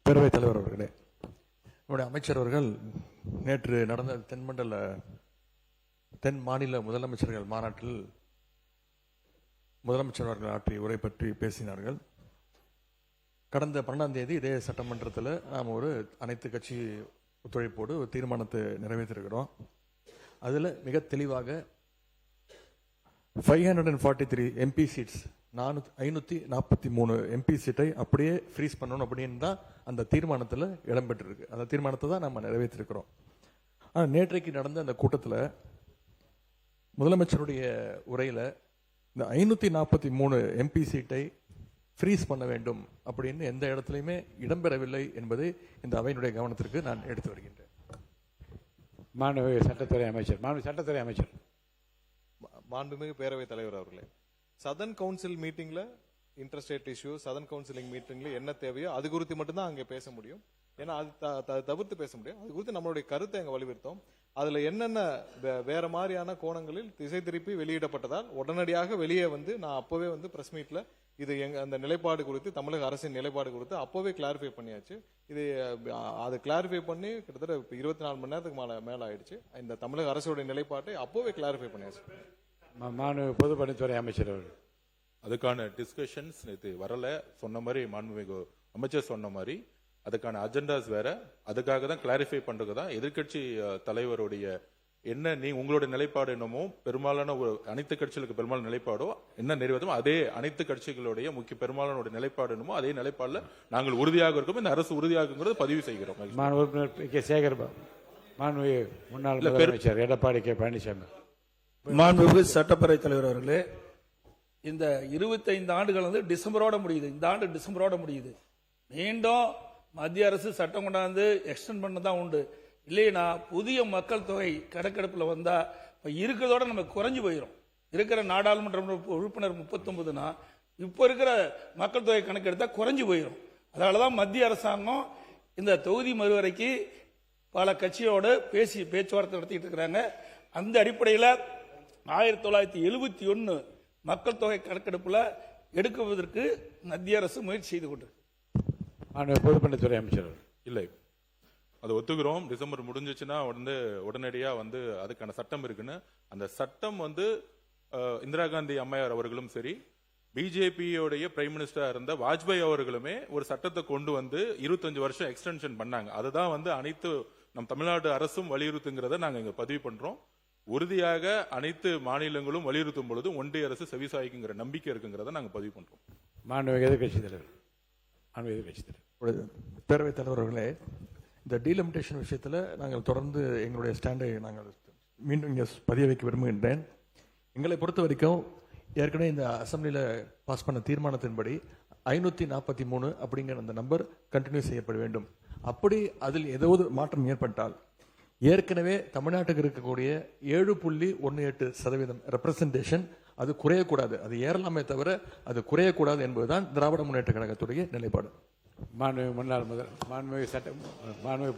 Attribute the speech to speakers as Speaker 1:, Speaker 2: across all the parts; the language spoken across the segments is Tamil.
Speaker 1: பேரவைத் தலைவர் அவர்களே, நம்முடைய அமைச்சர் அவர்கள் நேற்று நடந்த தென் மாநில முதலமைச்சர்கள் மாநாட்டில் முதலமைச்சர் அவர்கள் ஆற்றிய உரை பற்றி பேசினார்கள். கடந்த 12ஆம் தேதி இதே சட்டமன்றத்தில் நாம் ஒரு அனைத்து கட்சி ஒத்துழைப்போடு ஒரு தீர்மானத்தை நிறைவேற்றிருக்கிறோம். அதில் மிக தெளிவாக 543 எம்பி சீட்ஸ் 543 எம்பி சீட்டை அப்படியே ஃப்ரீஸ் பண்ணணும் அப்படின்னு தான் அந்த தீர்மானத்தில் இடம்பெற்றிருக்கு. அந்த தீர்மானத்தை தான் நம்ம நிறைவேற்றிருக்கிறோம். ஆனால் நேற்றைக்கு நடந்த அந்த கூட்டத்தில் முதலமைச்சருடைய உரையில் இந்த 543 எம்பி சீட்டை ஃப்ரீஸ் பண்ண வேண்டும் அப்படின்னு எந்த இடத்துலையுமே இடம்பெறவில்லை என்பதை இந்த அவையினுடைய கவனத்திற்கு நான் எடுத்து வருகின்றேன்.
Speaker 2: மாண்புமிகு சட்டத்துறை அமைச்சர்.
Speaker 3: மாண்புமிகு பேரவைத் தலைவர் அவர்களே, சதன் கவுன்சில் மீட்டிங்ல இன்டர்ஸ்டேட் இஷ்யூ, சதன் கவுன்சிலிங் மீட்டிங்ல என்ன தேவையோ அது குறித்து மட்டும்தான் அங்கே பேச முடியும். ஏன்னா அது தவிர்த்து பேச முடியும். அது குறித்து நம்மளுடைய கருத்தை அங்கே வலியுறுத்தோம். அதுல என்னென்ன வேற மாதிரியான கோணங்களில் திசை திருப்பி வெளியிடப்பட்டதால் உடனடியாக வெளியே வந்து நான் அப்பவே வந்து பிரஸ் மீட்ல இது அந்த நிலைப்பாடு குறித்து, தமிழக அரசின் நிலைப்பாடு குறித்து அப்பவே கிளாரிஃபை பண்ணியாச்சு. இது அது கிளாரிஃபை பண்ணி கிட்டத்தட்ட 24 மணி நேரத்துக்கு மேல ஆயிடுச்சு. இந்த தமிழக அரசுடைய நிலைப்பாட்டை அப்பவே கிளாரிஃபை பண்ணியாச்சு.
Speaker 2: பொதுப்பணித்துறை அமைச்சர் அவர்கள்
Speaker 4: அதுக்கான டிஸ்கஷன்ஸ் இது வரல. சொன்ன மாதிரி மாண்புமிகு அமைச்சர் சொன்ன மாதிரி அதுக்கான அஜெண்டாஸ் வேற. அதுக்காக தான் கிளாரிஃபை பண்றது தான் எதிர்கட்சி தலைவருடைய என்ன உங்களுடைய நிலைப்பாடு என்னமோ பெரும்பாலான ஒரு அனைத்து கட்சிகளுக்கு பெரும்பாலான நிலைப்பாடோ என்ன நிறைவேற்றமோ அதே அனைத்து கட்சிகளுடைய முக்கிய பெரும்பாலான நிலைப்பாடு என்னமோ அதே நிலைப்பாடுல நாங்கள் உறுதியாக இருக்கோம். இந்த அரசு உறுதியாக பதிவு செய்கிறோம்.
Speaker 2: முன்னாள் முதலமைச்சர் எடப்பாடி கே பழனிசாமி.
Speaker 5: மாண்புமிகு சட்டப்பேரவைத் தலைவர் அவர்களே, இந்த 25 ஆண்டுகள் வந்து டிசம்பரோட முடியுது. இந்த ஆண்டு டிசம்பரோட முடியுது. மீண்டும் மத்திய அரசு சட்டம் கொண்டாந்து எக்ஸ்டெண்ட் பண்ண தான் உண்டு. இல்லைன்னா புதிய மக்கள் தொகை கணக்கெடுப்பில் வந்தா இப்போ இருக்கிறதோட நம்ம குறைஞ்சு போயிடும். இருக்கிற நாடாளுமன்ற உறுப்பினர் 39னா இப்போ இருக்கிற மக்கள் தொகை கணக்கெடுத்தா குறைஞ்சு போயிடும். அதனால தான் மத்திய அரசாங்கம் இந்த தொகுதி மறுவரைக்கு பல கட்சியோடு பேச்சுவார்த்தை நடத்திட்டு இருக்கிறாங்க. அந்த அடிப்படையில் 1971 மக்கள் தொகை கணக்கெடுப்பில் எடுக்குவதற்கு மத்திய அரசு முயற்சி செய்து கொண்டிருக்கு.
Speaker 2: பொதுப்பணித்துறை அமைச்சர்
Speaker 4: இல்லை, அது ஒத்துக்கிறோம். டிசம்பர் முடிஞ்சிச்சுன்னா உடனடியா அதுக்கான சட்டம் இருக்குன்னு. அந்த சட்டம் இந்திரா காந்தி அம்மையார் அவர்களும் சரி, பிஜேபியோடைய பிரைம் மினிஸ்டரா இருந்த வாஜ்பாய் அவர்களுமே ஒரு சட்டத்தை கொண்டு 25 வருஷம் எக்ஸ்டென்ஷன் பண்ணாங்க. அதுதான் அனைத்து நம் தமிழ்நாடு அரசும் வலியுறுத்துங்கிறத நாங்க இங்க பதிவு பண்றோம். உறுதியாக அனைத்து மாநிலங்களும் வலியுறுத்தும் பொழுது ஒன்றிய அரசு செவிசாய்க்குங்கிற நம்பிக்கை இருக்குங்கிறத நாங்க பதிவு பண்றோம்.
Speaker 2: எதிர்கட்சி தலைவர்
Speaker 1: பேரவைத் தலைவர்களே, இந்த டீலிமிட்டேஷன் விஷயத்தில் நாங்கள் தொடர்ந்து எங்களுடைய ஸ்டாண்டை நாங்கள் மீண்டும் இங்கே பதிய வைக்க விரும்புகின்றேன். எங்களை பொறுத்த வரைக்கும் ஏற்கனவே இந்த அசம்பிளியில் பாஸ் பண்ண தீர்மானத்தின்படி 543 அப்படிங்கிற அந்த நம்பர் கண்டினியூ செய்யப்பட வேண்டும். அப்படி அதில் ஏதாவது மாற்றம் ஏற்பட்டால் ஏற்கனவே தமிழ்நாட்டுக்கு இருக்கக்கூடிய 7.18% ரெப்ரசன்டேஷன் அது குறையக்கூடாது. அது ஏறலாமே தவிர அது குறையக்கூடாது என்பதுதான் திராவிட முன்னேற்ற கழகத்துடைய நிலைப்பாடு.
Speaker 2: மாண்புமிகு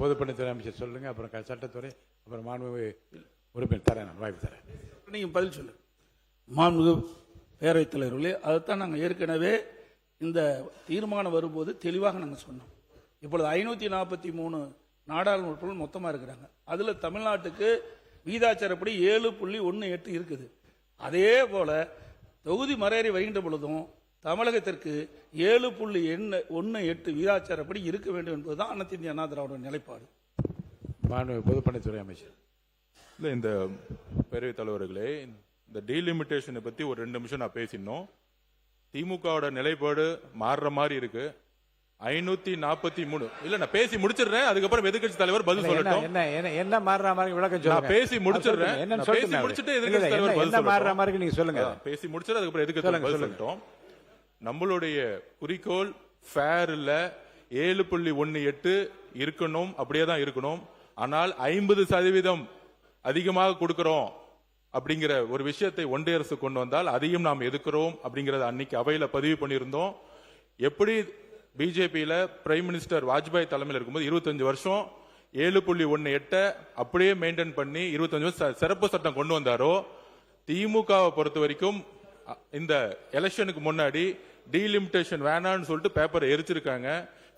Speaker 2: பொதுப்பணித்துறை அமைச்சர் சொல்லுங்க, அப்புறம் சட்டத்துறை, அப்புறம் மாண்புமிகு உறுப்பினர் தரேன், வாய்ப்பு தரேன்.
Speaker 5: நீங்க பதில் சொல்லு. மாண்புமிகு பேரவைத் தலைவர்களே, அதுதான் நாங்கள் ஏற்கனவே இந்த தீர்மானம் வரும்போது தெளிவாக நாங்கள் சொன்னோம். இப்பொழுது 543 நாடாளுமன்ற உறுப்பினர்கள் மொத்தமாக இருக்கிறாங்க. அதில் தமிழ்நாட்டுக்கு வீதாச்சாரப்படி 7.18 இருக்குது. அதே போல தொகுதி மறையறை வருகின்ற பொழுதும் தமிழகத்திற்கு 7.18 வீதாச்சாரப்படி இருக்க வேண்டும் என்பதுதான் அனைத்து இந்திய அண்ணா திராவிட நிலைப்பாடு.
Speaker 2: பொதுப்பணித்துறை அமைச்சர்.
Speaker 4: இல்ல, இந்த பேரவைத் தலைவர்களே, இந்த டீலிமிட்டேஷனை பத்தி ஒரு 2 நிமிஷம் நான் பேசினோம். திமுகவோட நிலைப்பாடு மாறுற மாதிரி இருக்கு. 543 இல்ல, நான் பேசி முடிச்சிடுறேன். அதுக்கப்புறம் எதிர்கட்சி தலைவர் பதில் சொல்லட்டும்.
Speaker 2: என்ன மாறுற மாதிரி விளக்கம் சொல்லுங்க.
Speaker 4: நான் பேசி முடிச்சிடுறேன். பேசி முடிச்சிட்டு எதிர்கட்சி தலைவர் பதில் சொல்லட்டும்.
Speaker 2: மாறுற மாதிரி நீங்க சொல்லுங்க.
Speaker 4: பேசி முடிச்சிட்டு அதுக்கப்புறம் எதிர்கட்சி தலைவர் பதில் சொல்லட்டும். நம்மளுடைய குறிக்கோள் ஃபேர் இல்ல, 7.18 இருக்கணும், அப்படியே தான் இருக்கணும். ஆனால் 50% அதிகமாக கொடுக்கிறோம் அப்படிங்கிற ஒரு விஷயத்தை ஒன்றிய அரசு கொண்டு வந்தால் அதையும் நாம் எதிர்க்கிறோம் அப்படிங்கறத அன்னைக்கு அவையில பதிவு பண்ணியிருந்தோம். எப்படி பிஜேபியில பிரைம் மினிஸ்டர் வாஜ்பாய் தலைமையில் இருக்கும்போது 25 வருஷம் 7.18 அப்படியே மெயின்டைன் பண்ணி 25 வருஷம் சிறப்பு சட்டம் கொண்டு வந்தாரோ, திமுகவை பொறுத்த வரைக்கும் இந்த எலெக்ஷனுக்கு முன்னாடி டீலிமிட்டேஷன் வேணான்னு சொல்லிட்டு பேப்பரை எரிச்சிருக்காங்க.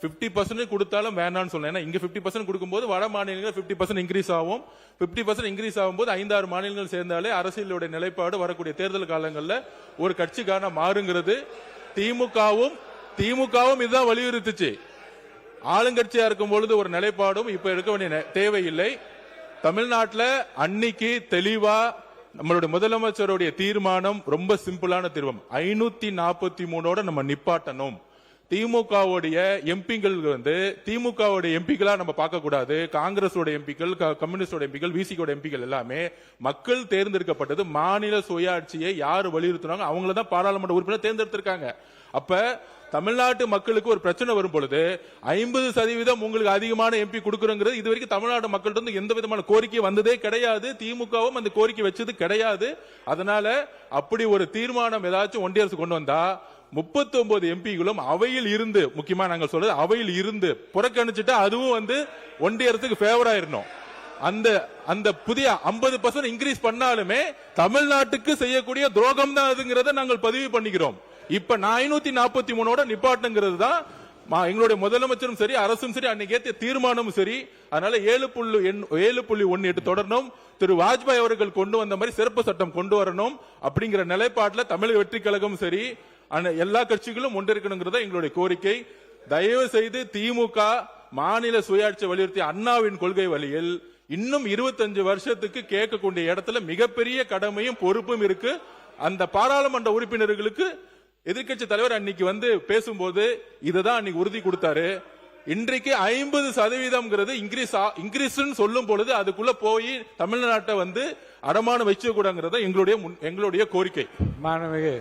Speaker 4: 50% கொடுத்தாலும் வேணாம்னு சொல்லலாம். ஏன்னா இங்க 50% கொடுக்கும்போது வட மாநிலங்கள் 50% இன்க்ரீஸ் ஆகும். 50% இன்க்ரீஸ் ஆகும்போது 5-6 மாநிலங்கள் சேர்ந்தாலே அரசியலுடைய நிலைப்பாடு வரக்கூடிய தேர்தல் காலங்களில் ஒரு கட்சிக்கான மாறுங்கிறது. திமுகவும் இதுதான் வலியுறுத்துச்சு. ஆளுங்கட்சியா இருக்கும் பொழுது ஒரு நிலைப்பாடும் இப்ப எடுக்க வேண்டிய தேவையில்லை. தமிழ்நாட்டில் அன்னைக்கு தெளிவா நம்மளுடைய முதலமைச்சருடைய தீர்மானம் ரொம்ப சிம்பிளான தீர்மானம். 543 நம்ம நிப்பாட்டணும். திமுகவுடைய எம்பிக்கள் திமுகவுடைய எம்பிக்களா நம்ம பார்க்க கூடாது. காங்கிரஸோட எம்பிக்கள், கம்யூனிஸ்டோட எம்பிக்கள், விசிகோட எம்பிக்கள் எல்லாமே மக்கள் தேர்ந்தெடுக்கப்பட்டது. மாநில சுயாட்சியை யாரு வலியுறுத்தினாங்க அவங்கள தான் பாராளுமன்ற உறுப்பினர் தேர்ந்தெடுத்திருக்காங்க. அப்ப தமிழ்நாட்டு மக்களுக்கு ஒரு பிரச்சனை வரும் பொழுது 50% உங்களுக்கு அதிகமான எம்பி கொடுக்கறங்கிறது இதுவரைக்கும் தமிழ்நாட்டு மக்கள்கிட்ட எந்த விதமான கோரிக்கை வந்ததே கிடையாது. திமுகவும் அந்த கோரிக்கை வச்சது கிடையாது. அதனால அப்படி ஒரு தீர்மானம் ஏதாச்சும் ஒன்றிய அரசு கொண்டு வந்தா 39 எம்பிகளும் அவையில் இருந்து, முக்கியமா நாங்கள் சொல்றது அவையில் இருந்து புறக்கணிச்சுட்டா அதுவும் ஒன்றிய அரசுக்கு ஃபேவர் ஆயிரணும். அந்த புதிய 50% இன்க்ரீஸ் பண்ணாலுமே தமிழ்நாட்டுக்கு செய்யக்கூடிய துரோகம் தான் அதுங்கிறத நாங்கள் பதிவு பண்ணிக்கிறோம். இப்ப 543 நிப்பாட்டுங்கிறது தான் எங்களுடைய முதலமைச்சரும் சரி, அரசும் சரி, அன்னைக்கு ஏற்ற தீர்மானமும் சரி. அதனால 7.18 தொடரணும். திரு வாஜ்பாய் அவர்கள் கொண்டு வந்த மாதிரி சிறப்பு சட்டம் கொண்டு வரணும் அப்படிங்கிற நிலைப்பாட்டில் தமிழக வெற்றி கழகம் சரி, எல்லா கட்சிகளும் ஒன்றிருக்கணுங்கிறத எங்களுடைய கோரிக்கை. தயவு செய்து திமுக மாநில சுயாட்சி வலியுறுத்திய அண்ணாவின் கொள்கை வழியில் இன்னும் 25 வருஷத்துக்கு கேட்கக்கூடிய இடத்துல மிகப்பெரிய கடமையும் பொறுப்பும் இருக்கு. அந்த பாராளுமன்ற உறுப்பினர்களுக்கு எதிர்க்கட்சி தலைவர் அன்னைக்கு பேசும்போது இதுதான் அன்னைக்கு உறுதி கொடுத்தாரு. இன்றைக்கு 50% இன்க்ரீஸ் சொல்லும் பொழுது அதுக்குள்ள போய் தமிழ்நாட்டை அடமானம் வச்சுக்கூடாங்கிறத எங்களுடைய கோரிக்கை.
Speaker 2: மாண்புமிகு